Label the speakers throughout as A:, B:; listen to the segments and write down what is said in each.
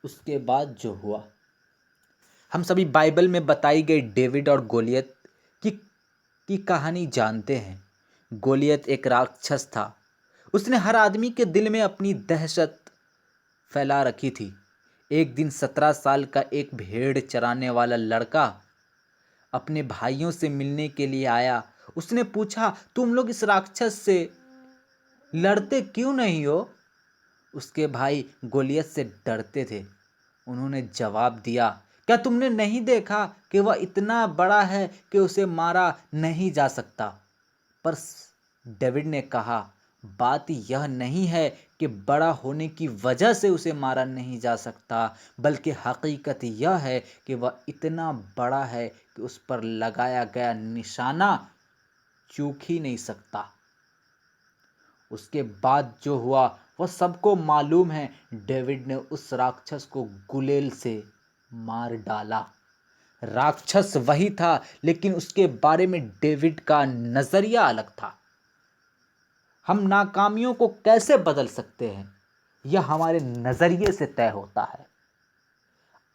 A: उसके बाद जो हुआ, हम सभी बाइबल में बताई गई डेविड और गोलियत की कहानी जानते हैं। गोलियत एक राक्षस था। उसने हर आदमी के दिल में अपनी दहशत फैला रखी थी। एक दिन 17 साल का एक भेड़ चराने वाला लड़का अपने भाइयों से मिलने के लिए आया। उसने पूछा, तुम लोग इस राक्षस से लड़ते क्यों नहीं हो? उसके भाई गोलियत से डरते थे। उन्होंने जवाब दिया, क्या तुमने नहीं देखा कि वह इतना बड़ा है कि उसे मारा नहीं जा सकता? पर डेविड ने कहा, बात यह नहीं है कि बड़ा होने की वजह से उसे मारा नहीं जा सकता, बल्कि हकीकत यह है कि वह इतना बड़ा है कि उस पर लगाया गया निशाना चूक ही नहीं सकता। उसके बाद जो हुआ वह सबको मालूम है। डेविड ने उस राक्षस को गुलेल से मार डाला। राक्षस वही था, लेकिन उसके बारे में डेविड का नजरिया अलग था। हम नाकामियों को कैसे बदल सकते हैं, यह हमारे नजरिए से तय होता है।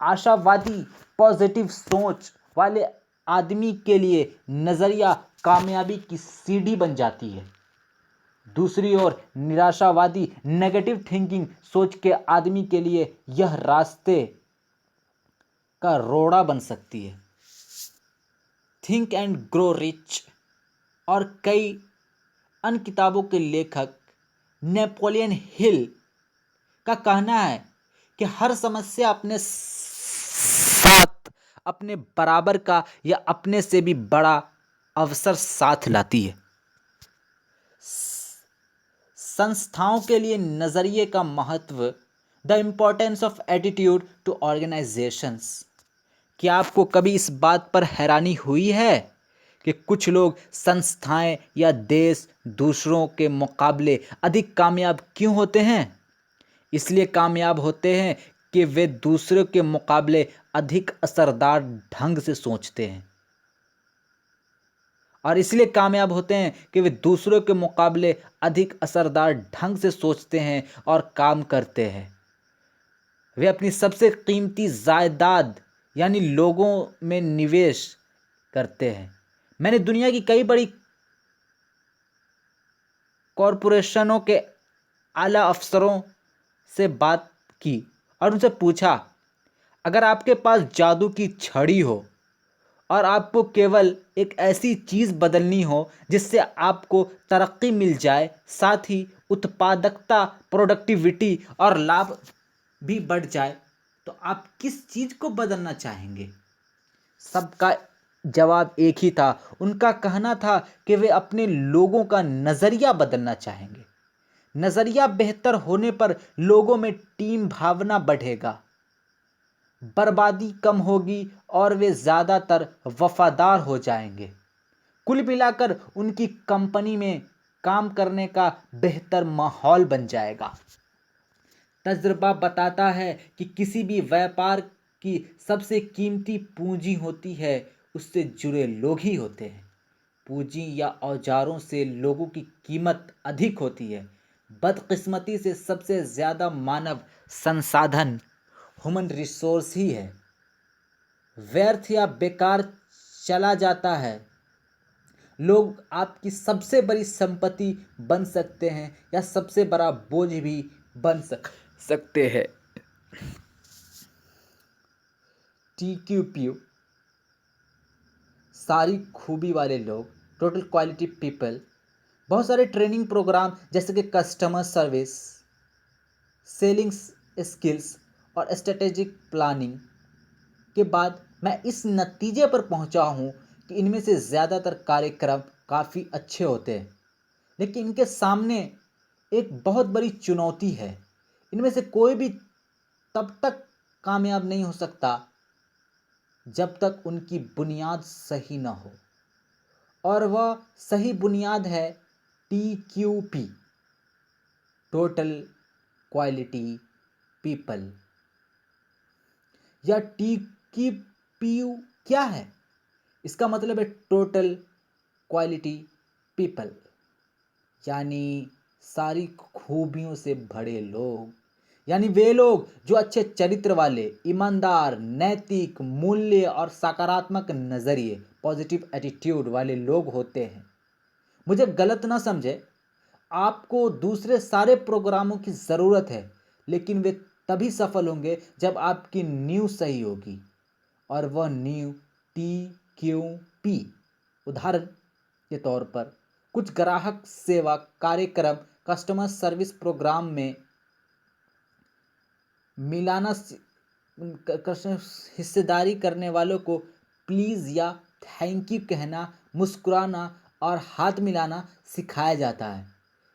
A: आशावादी पॉजिटिव सोच वाले आदमी के लिए नजरिया कामयाबी की सीढ़ी बन जाती है। दूसरी ओर निराशावादी नेगेटिव थिंकिंग सोच के आदमी के लिए यह रास्ते का रोड़ा बन सकती है। थिंक एंड ग्रो रिच और कई अन्य किताबों के लेखक नेपोलियन हिल का कहना है कि हर समस्या अपने साथ अपने बराबर का या अपने से भी बड़ा अवसर साथ लाती है। संस्थाओं के लिए नजरिए का महत्व, the importance of attitude to organisations. क्या आपको कभी इस बात पर हैरानी हुई है कि कुछ लोग, संस्थाएं या देश दूसरों के मुकाबले अधिक कामयाब क्यों होते हैं? इसलिए कामयाब होते हैं कि वे दूसरों के मुकाबले अधिक असरदार ढंग से सोचते हैं, और इसलिए कामयाब होते हैं कि वे दूसरों के मुकाबले अधिक असरदार ढंग से सोचते हैं और काम करते हैं। वे अपनी सबसे कीमती जायदाद यानी लोगों में निवेश करते हैं। मैंने दुनिया की कई बड़ी कॉरपोरेशनों के आला अफसरों से बात की और उनसे पूछा, अगर आपके पास जादू की छड़ी हो और आपको केवल एक ऐसी चीज़ बदलनी हो जिससे आपको तरक्की मिल जाए, साथ ही उत्पादकता, प्रोडक्टिविटी और लाभ भी बढ़ जाए, तो आप किस चीज़ को बदलना चाहेंगे? सबका जवाब एक ही था। उनका कहना था कि वे अपने लोगों का नज़रिया बदलना चाहेंगे। नज़रिया बेहतर होने पर लोगों में टीम भावना बढ़ेगा, बर्बादी कम होगी और वे ज़्यादातर वफादार हो जाएंगे। कुल मिलाकर उनकी कंपनी में काम करने का बेहतर माहौल बन जाएगा। तजुर्बा बताता है कि किसी भी व्यापार की सबसे कीमती पूंजी होती है, उससे जुड़े लोग ही होते हैं। पूंजी या औजारों से लोगों की कीमत अधिक होती है। बदकिस्मती से सबसे ज़्यादा मानव संसाधन ह्यूमन रिसोर्स ही है व्यर्थ या बेकार चला जाता है। लोग आपकी सबसे बड़ी संपत्ति बन सकते हैं या सबसे बड़ा बोझ भी बन सकते हैं। TQP, सारी खूबी वाले लोग, टोटल क्वालिटी पीपल। बहुत सारे ट्रेनिंग प्रोग्राम जैसे कि कस्टमर सर्विस, सेलिंग स्किल्स और स्ट्रेटेजिक प्लानिंग के बाद मैं इस नतीजे पर पहुंचा हूं कि इनमें से ज़्यादातर कार्यक्रम काफ़ी अच्छे होते हैं, लेकिन इनके सामने एक बहुत बड़ी चुनौती है। इनमें से कोई भी तब तक कामयाब नहीं हो सकता जब तक उनकी बुनियाद सही ना हो, और वह सही बुनियाद है TQP, टोटल क्वालिटी पीपल। या TQP क्या है? इसका मतलब है टोटल क्वालिटी पीपल, यानी सारी खूबियों से भरे लोग यानी वे लोग जो अच्छे चरित्र वाले, ईमानदार, नैतिक मूल्य और सकारात्मक नज़रिए, पॉजिटिव एटीट्यूड वाले लोग होते हैं। मुझे गलत ना समझे, आपको दूसरे सारे प्रोग्रामों की ज़रूरत है, लेकिन वे तभी सफल होंगे जब आपकी नींव सही होगी, और वह नींव TQP। उदाहरण के तौर पर कुछ ग्राहक सेवा कार्यक्रम, कस्टमर सर्विस प्रोग्राम में मिलाना हिस्सेदारी करने वालों को प्लीज़ या थैंक यू कहना, मुस्कुराना और हाथ मिलाना सिखाया जाता है।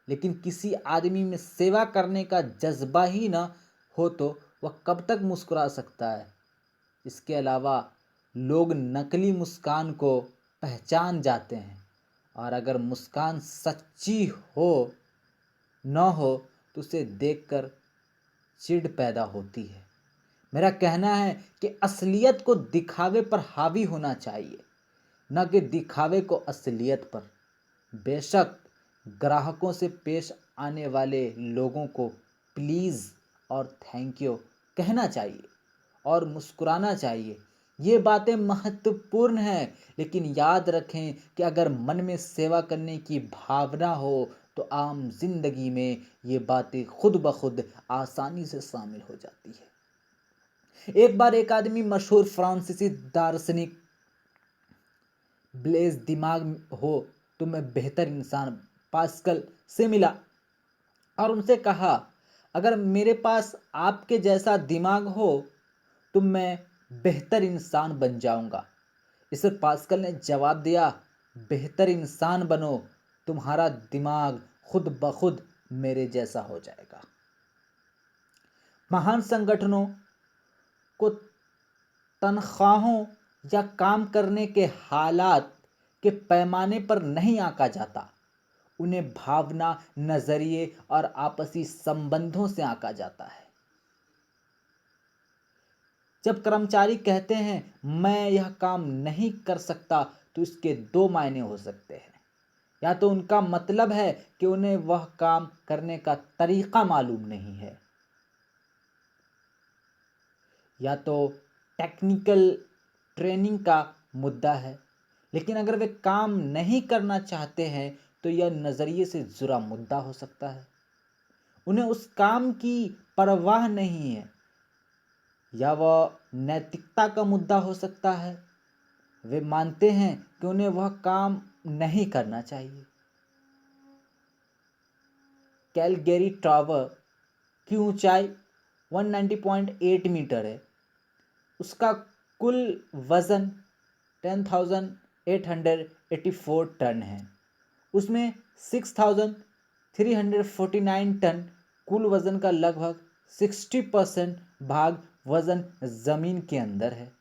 A: लेकिन किसी आदमी में सेवा करने का जज्बा ही न हो तो वह कब तक मुस्कुरा सकता है। इसके अलावा लोग नकली मुस्कान को पहचान जाते हैं, और अगर मुस्कान सच्ची हो न हो तो उसे देखकर चिढ़ पैदा होती है। मेरा कहना है कि असलियत को दिखावे पर हावी होना चाहिए, न कि दिखावे को असलियत पर। बेशक ग्राहकों से पेश आने वाले लोगों को प्लीज़ और थैंक यू कहना चाहिए और मुस्कुराना चाहिए। ये बातें महत्वपूर्ण हैं, लेकिन याद रखें कि अगर मन में सेवा करने की भावना हो तो आम जिंदगी में ये बातें खुद ब खुद आसानी से शामिल हो जाती है। एक बार एक आदमी मशहूर फ्रांसीसी दार्शनिक ब्लेज दिमाग हो तो मैं बेहतर इंसान पास्कल से मिला और उनसे कहा, अगर मेरे पास आपके जैसा दिमाग हो तो मैं बेहतर इंसान बन जाऊंगा। इस पर पास्कल ने जवाब दिया, बेहतर इंसान बनो, तुम्हारा दिमाग खुद ब खुद मेरे जैसा हो जाएगा। महान संगठनों को तनख्वाहों या काम करने के हालात के पैमाने पर नहीं आंका जाता, उन्हें भावना, नजरिए और आपसी संबंधों से आंका जाता है। जब कर्मचारी कहते हैं मैं यह काम नहीं कर सकता तो इसके दो मायने हो सकते हैं। या तो उनका मतलब है कि उन्हें वह काम करने का तरीका मालूम नहीं है, या तो टेक्निकल ट्रेनिंग का मुद्दा है। लेकिन अगर वे काम नहीं करना चाहते हैं तो यह नज़रिए से जुड़ा मुद्दा हो सकता है। उन्हें उस काम की परवाह नहीं है, या वह नैतिकता का मुद्दा हो सकता है। वे मानते हैं कि उन्हें वह काम नहीं करना चाहिए। कैलगेरी टावर की ऊंचाई 190.8 मीटर है। उसका कुल वज़न 10,884 टन है। उसमें 6,349 टन कुल वज़न का लगभग 60% भाग वज़न ज़मीन के अंदर है।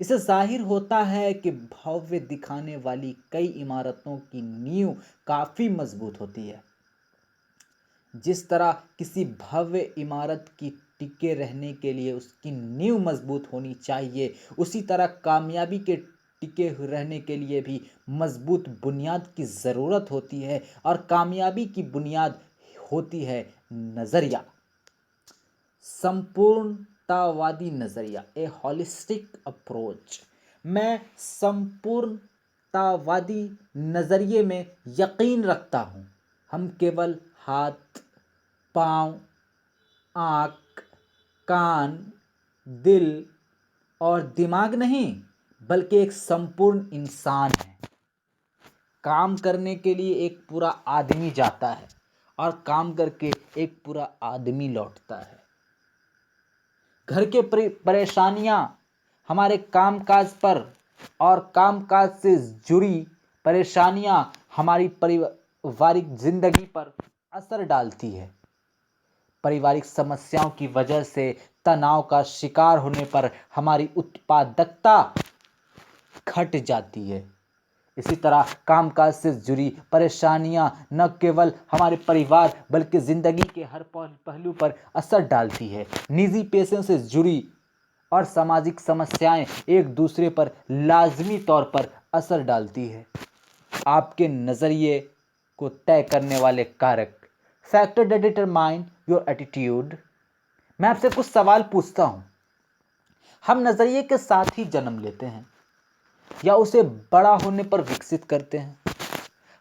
A: इससे जाहिर होता है कि भव्य दिखाने वाली कई इमारतों की नींव काफ़ी मजबूत होती है। जिस तरह किसी भव्य इमारत की टिके रहने के लिए उसकी नींव मजबूत होनी चाहिए, उसी तरह कामयाबी के टिके रहने के लिए भी मजबूत बुनियाद की ज़रूरत होती है। और कामयाबी की बुनियाद होती है नज़रिया, संपूर्णतावादी नज़रिया, ए हॉलिस्टिक अप्रोच। मैं संपूर्णतावादी नज़रिए में यकीन रखता हूँ। हम केवल हाथ, पाँव, आँख, कान, दिल और दिमाग नहीं, बल्कि एक संपूर्ण इंसान है। काम करने के लिए एक पूरा आदमी जाता है और काम करके एक पूरा आदमी लौटता है। घर के परेशानियां हमारे कामकाज पर और कामकाज से जुड़ी परेशानियां हमारी पारिवारिक जिंदगी पर असर डालती है। पारिवारिक समस्याओं की वजह से तनाव का शिकार होने पर हमारी उत्पादकता घट जाती है। इसी तरह कामकाज से जुड़ी परेशानियां न केवल हमारे परिवार बल्कि ज़िंदगी के हर पहलू पर असर डालती है। निजी पेशों से जुड़ी और सामाजिक समस्याएं एक दूसरे पर लाजमी तौर पर असर डालती है। आपके नज़रिए को तय करने वाले कारक, factor that determine your attitude, मैं आपसे कुछ सवाल पूछता हूं। हम नजरिए के साथ ही जन्म लेते हैं या उसे बड़ा होने पर विकसित करते हैं?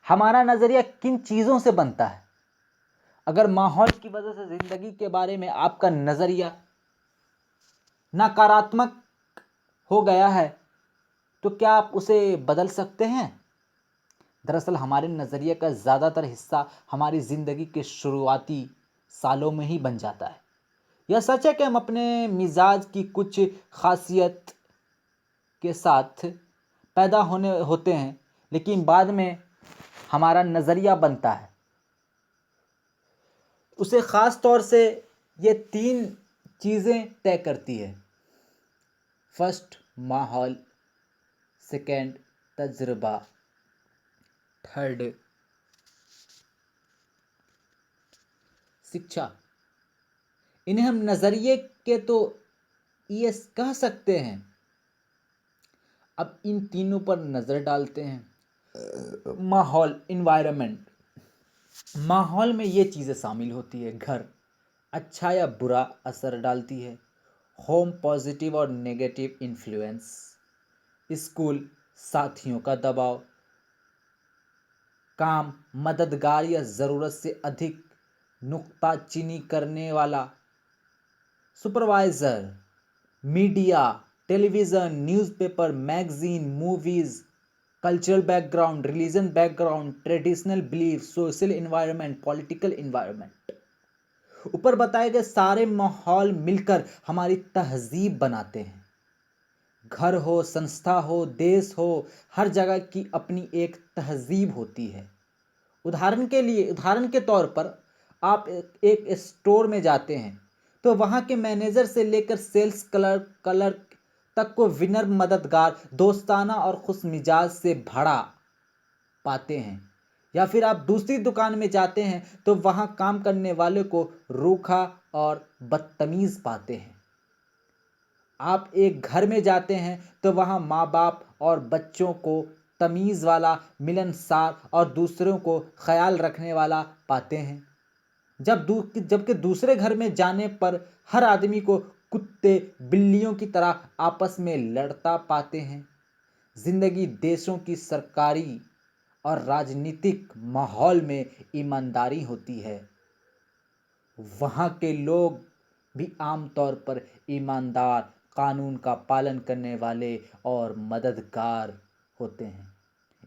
A: हमारा नजरिया किन चीजों से बनता है? अगर माहौल की वजह से जिंदगी के बारे में आपका नजरिया नकारात्मक हो गया है तो क्या आप उसे बदल सकते हैं? दरअसल हमारे नजरिए का ज्यादातर हिस्सा हमारी जिंदगी के शुरुआती सालों में ही बन जाता है। यह सच है कि हम अपने मिजाज की कुछ खासियत के साथ पैदा होते हैं, लेकिन बाद में हमारा नज़रिया बनता है। उसे ख़ास तौर से ये 3 चीज़ें तय करती है। फर्स्ट माहौल, सेकंड तजुर्बा, थर्ड शिक्षा। इन्हें हम नज़रिए के तो ये कह सकते हैं। अब इन तीनों पर नज़र डालते हैं। माहौल, इन्वायरमेंट। माहौल में ये चीज़ें शामिल होती है। घर अच्छा या बुरा असर डालती है। होम पॉजिटिव और नेगेटिव इन्फ्लुएंस। स्कूल साथियों का दबाव। काम मददगार या ज़रूरत से अधिक नुक्ताचीनी करने वाला supervisor. Media, television, newspaper, magazine, movies. Cultural background, religion background, traditional belief, social environment, political environment. ऊपर बताए गए सारे माहौल मिलकर हमारी तहजीब बनाते हैं। घर हो, संस्था हो, देश हो, हर जगह की अपनी एक तहजीब होती है। उदाहरण के तौर पर आप एक स्टोर में जाते हैं तो वहाँ के मैनेजर से लेकर सेल्स क्लर्क तक को विनर, मददगार, दोस्ताना और खुश मिजाज से भरा पाते हैं। या फिर आप दूसरी दुकान में जाते हैं तो वहाँ काम करने वाले को रूखा और बदतमीज़ पाते हैं। आप एक घर में जाते हैं तो वहाँ माँ बाप और बच्चों को तमीज़ वाला, मिलनसार और दूसरों को ख्याल रखने वाला पाते हैं। जबकि दूसरे घर में जाने पर हर आदमी को कुत्ते बिल्लियों की तरह आपस में लड़ता पाते हैं। जिंदगी देशों की सरकारी और राजनीतिक माहौल में ईमानदारी होती है। वहाँ के लोग भी आमतौर पर ईमानदार, कानून का पालन करने वाले और मददगार होते हैं।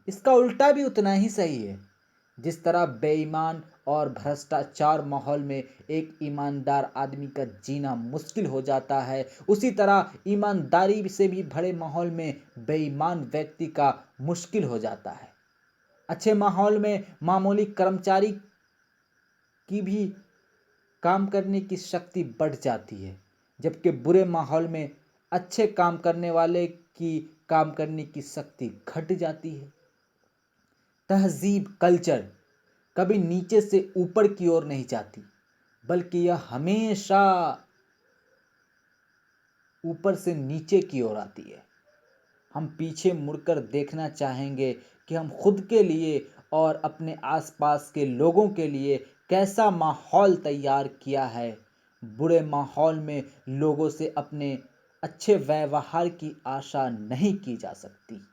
A: इसका उल्टा भी उतना ही सही है। जिस तरह बेईमान और भ्रष्टाचार माहौल में एक ईमानदार आदमी का जीना मुश्किल हो जाता है, उसी तरह ईमानदारी से भी भरे माहौल में बेईमान व्यक्ति का मुश्किल हो जाता है। अच्छे माहौल में मामूली कर्मचारी की भी काम करने की शक्ति बढ़ जाती है, जबकि बुरे माहौल में अच्छे काम करने वाले की काम करने की शक्ति घट जाती है। तहजीब, कल्चर कभी नीचे से ऊपर की ओर नहीं जाती, बल्कि यह हमेशा ऊपर से नीचे की ओर आती है। हम पीछे मुड़कर देखना चाहेंगे कि हम खुद के लिए और अपने आसपास के लोगों के लिए कैसा माहौल तैयार किया है। बुरे माहौल में लोगों से अपने अच्छे व्यवहार की आशा नहीं की जा सकती।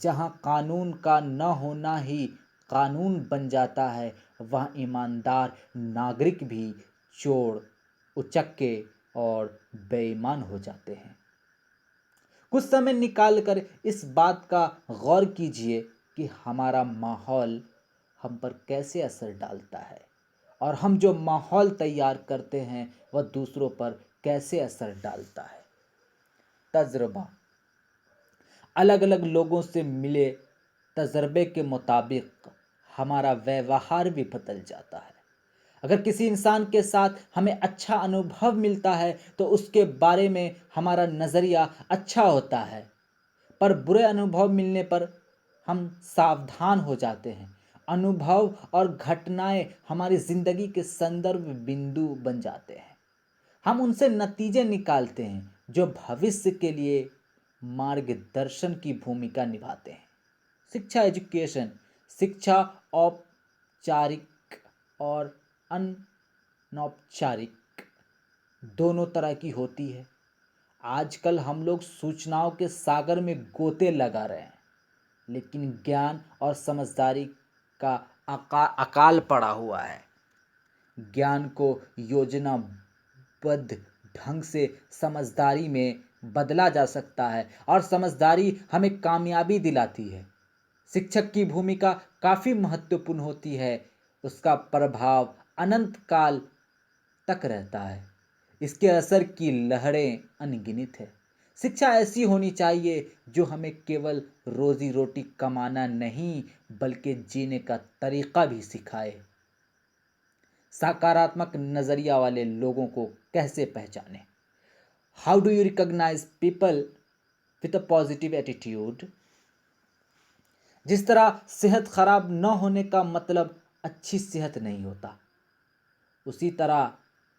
A: जहाँ कानून का न होना ही कानून बन जाता है, वहाँ ईमानदार नागरिक भी चोर, उचक्के और बेईमान हो जाते हैं। कुछ समय निकाल कर इस बात का गौर कीजिए कि हमारा माहौल हम पर कैसे असर डालता है और हम जो माहौल तैयार करते हैं वह दूसरों पर कैसे असर डालता है। तजुर्बा। अलग अलग लोगों से मिले तजर्बे के मुताबिक हमारा व्यवहार भी बदल जाता है। अगर किसी इंसान के साथ हमें अच्छा अनुभव मिलता है तो उसके बारे में हमारा नज़रिया अच्छा होता है, पर बुरे अनुभव मिलने पर हम सावधान हो जाते हैं। अनुभव और घटनाएं हमारी ज़िंदगी के संदर्भ बिंदु बन जाते हैं। हम उनसे नतीजे निकालते हैं जो भविष्य के लिए मार्गदर्शन की भूमिका निभाते हैं। शिक्षा, एजुकेशन। शिक्षा औपचारिक और अनौपचारिक दोनों तरह की होती है। आजकल हम लोग सूचनाओं के सागर में गोते लगा रहे हैं, लेकिन ज्ञान और समझदारी का अकाल पड़ा हुआ है। ज्ञान को योजनाबद्ध ढंग से समझदारी में बदला जा सकता है और समझदारी हमें कामयाबी दिलाती है। शिक्षक की भूमिका काफ़ी महत्वपूर्ण होती है, उसका प्रभाव अनंत काल तक रहता है, इसके असर की लहरें अनगिनत है। शिक्षा ऐसी होनी चाहिए जो हमें केवल रोजी रोटी कमाना नहीं बल्कि जीने का तरीका भी सिखाए। सकारात्मक नज़रिया वाले लोगों को कैसे पहचानें? How do you recognise people with a positive attitude? जिस तरह सेहत खराब न होने का मतलब अच्छी सेहत नहीं होता, उसी तरह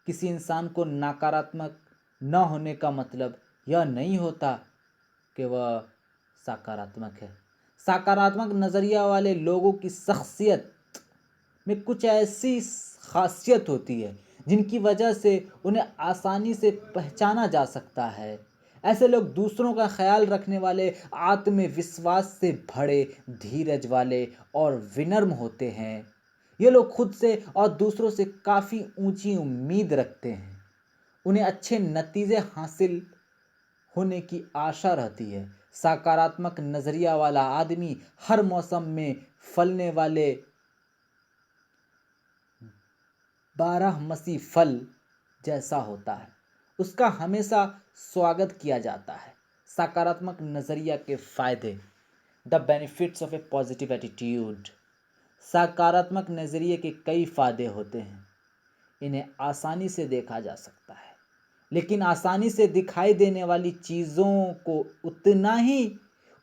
A: किसी इंसान को नकारात्मक न होने का मतलब यह नहीं होता कि वह सकारात्मक है। सकारात्मक नज़रिया वाले लोगों की शख्सियत में कुछ ऐसी खासियत होती है जिनकी वजह से उन्हें आसानी से पहचाना जा सकता है। ऐसे लोग दूसरों का ख्याल रखने वाले, आत्मविश्वास से भरे, धीरज वाले और विनम्र होते हैं। ये लोग खुद से और दूसरों से काफ़ी ऊंची उम्मीद रखते हैं। उन्हें अच्छे नतीजे हासिल होने की आशा रहती है। सकारात्मक नज़रिया वाला आदमी हर मौसम में फलने वाले 12 फल जैसा होता है, उसका हमेशा स्वागत किया जाता है। सकारात्मक नज़रिया के फायदे, the benefits of A positive attitude. सकारात्मक नज़रिए के कई फायदे होते हैं। इन्हें आसानी से देखा जा सकता है, लेकिन आसानी से दिखाई देने वाली चीज़ों को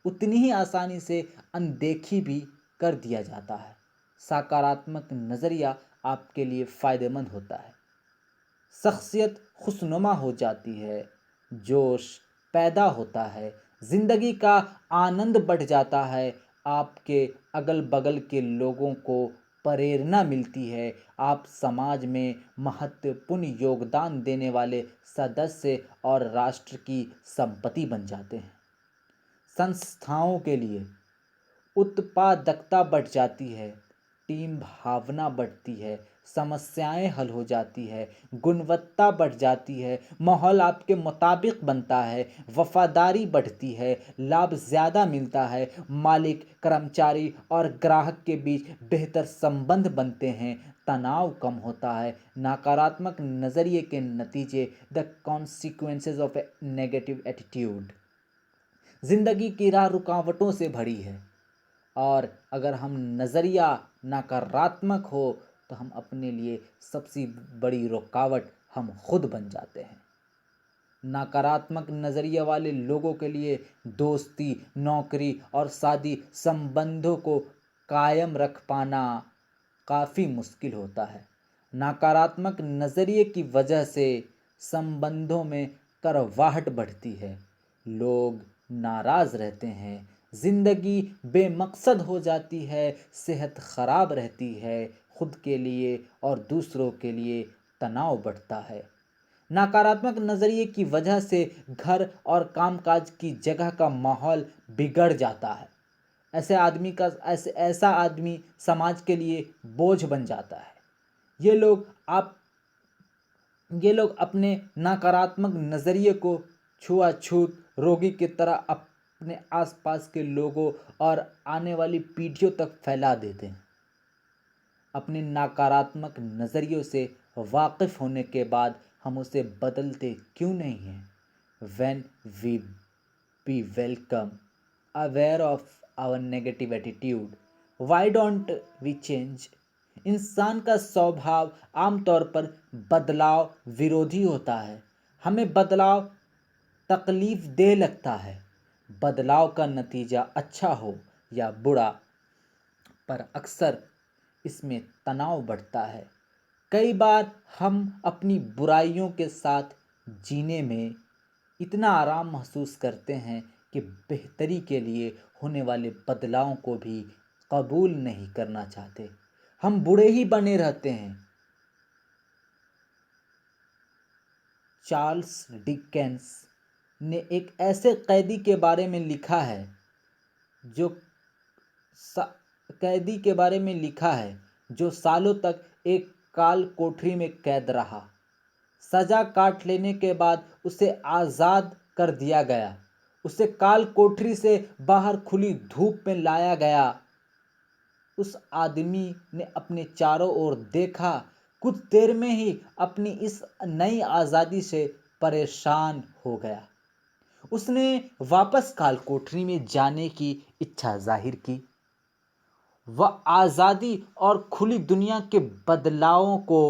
A: उतनी ही आसानी से अनदेखी भी कर दिया जाता है। सकारात्मक नज़रिया आपके लिए फ़ायदेमंद होता है। शख्सियत खुशनुमा हो जाती है, जोश पैदा होता है, ज़िंदगी का आनंद बढ़ जाता है, आपके अगल बगल के लोगों को प्रेरणा मिलती है, आप समाज में महत्वपूर्ण योगदान देने वाले सदस्य और राष्ट्र की संपत्ति बन जाते हैं। संस्थाओं के लिए उत्पादकता बढ़ जाती है, टीम भावना बढ़ती है, समस्याएं हल हो जाती है, गुणवत्ता बढ़ जाती है, माहौल आपके मुताबिक बनता है, वफादारी बढ़ती है, लाभ ज़्यादा मिलता है, मालिक, कर्मचारी और ग्राहक के बीच बेहतर संबंध बनते हैं, तनाव कम होता है। नकारात्मक नज़रिए के नतीजे, the consequences of A negative attitude. ज़िंदगी की राह रुकावटों से भरी है, और अगर हम नज़रिया नकारात्मक हो तो हम अपने लिए सबसे बड़ी रुकावट हम खुद बन जाते हैं। नकारात्मक नज़रिया वाले लोगों के लिए दोस्ती, नौकरी और शादी संबंधों को कायम रख पाना काफ़ी मुश्किल होता है। नकारात्मक नज़रिए की वजह से संबंधों में करवाहट बढ़ती है, लोग नाराज़ रहते हैं, ज़िंदगी बेमकसद हो जाती है, सेहत खराब रहती है, खुद के लिए और दूसरों के लिए तनाव बढ़ता है। नकारात्मक नज़रिए की वजह से घर और कामकाज की जगह का माहौल बिगड़ जाता है। ऐसा आदमी समाज के लिए बोझ बन जाता है। ये लोग आप ये लोग अपने नकारात्मक नज़रिए को छुआछूत रोगी की तरह अपने आसपास के लोगों और आने वाली पीढ़ियों तक फैला देते हैं। अपने नकारात्मक नज़रियों से वाकिफ़ होने के बाद हम उसे बदलते क्यों नहीं हैं? When we be welcome, aware of our negative attitude, why don't we change? इंसान का स्वभाव आमतौर पर बदलाव विरोधी होता है। हमें बदलाव तकलीफ दे लगता है। बदलाव का नतीजा अच्छा हो या बुरा, पर अक्सर इसमें तनाव बढ़ता है। कई बार हम अपनी बुराइयों के साथ जीने में इतना आराम महसूस करते हैं कि बेहतरी के लिए होने वाले बदलावों को भी कबूल नहीं करना चाहते। हम बुरे ही बने रहते हैं। चार्ल्स डिकेंस ने एक ऐसे कैदी के बारे में लिखा है जो सा- कैदी के बारे में लिखा है जो सालों तक एक काल कोठरी में कैद रहा। सजा काट लेने के बाद उसे आज़ाद कर दिया गया। उसे काल कोठरी से बाहर खुली धूप में लाया गया। उस आदमी ने अपने चारों ओर देखा, कुछ देर में ही अपनी इस नई आज़ादी से परेशान हो गया। उसने वापस काल कोठरी में जाने की इच्छा जाहिर की। वह आज़ादी और खुली दुनिया के बदलावों को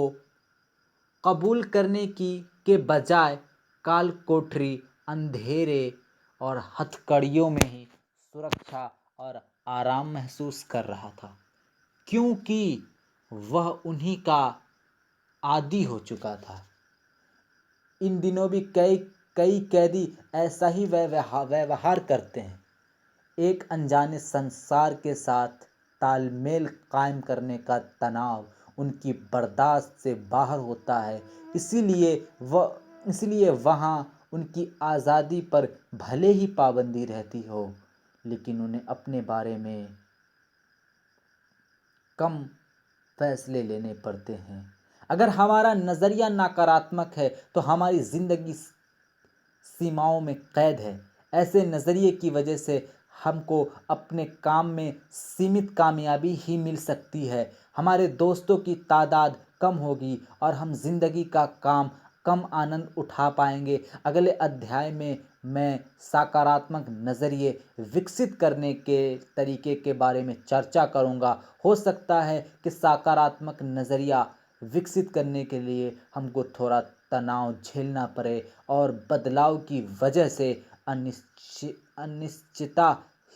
A: कबूल करने की के बजाय काल कोठरी, अंधेरे और हथकड़ियों में ही सुरक्षा और आराम महसूस कर रहा था, क्योंकि वह उन्हीं का आदी हो चुका था। इन दिनों भी कई कई कैदी ऐसा ही व्यवहार करते हैं। एक अनजाने संसार के साथ तालमेल कायम करने का तनाव उनकी बर्दाश्त से बाहर होता है। इसीलिए वहाँ उनकी आज़ादी पर भले ही पाबंदी रहती हो, लेकिन उन्हें अपने बारे में कम फैसले लेने पड़ते हैं। अगर हमारा नज़रिया नकारात्मक है तो हमारी ज़िंदगी सीमाओं में कैद है। ऐसे नज़रिए की वजह से हमको अपने काम में सीमित कामयाबी ही मिल सकती है। हमारे दोस्तों की तादाद कम होगी और हम ज़िंदगी का कम आनंद उठा पाएंगे। अगले अध्याय में मैं सकारात्मक नज़रिए विकसित करने के तरीके के बारे में चर्चा करूँगा। हो सकता है कि सकारात्मक नज़रिया विकसित करने के लिए हमको थोड़ा तनाव झेलना पड़े और बदलाव की वजह से अनिश्चितता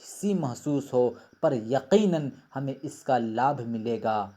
A: सी महसूस हो, पर यकीनन हमें इसका लाभ मिलेगा।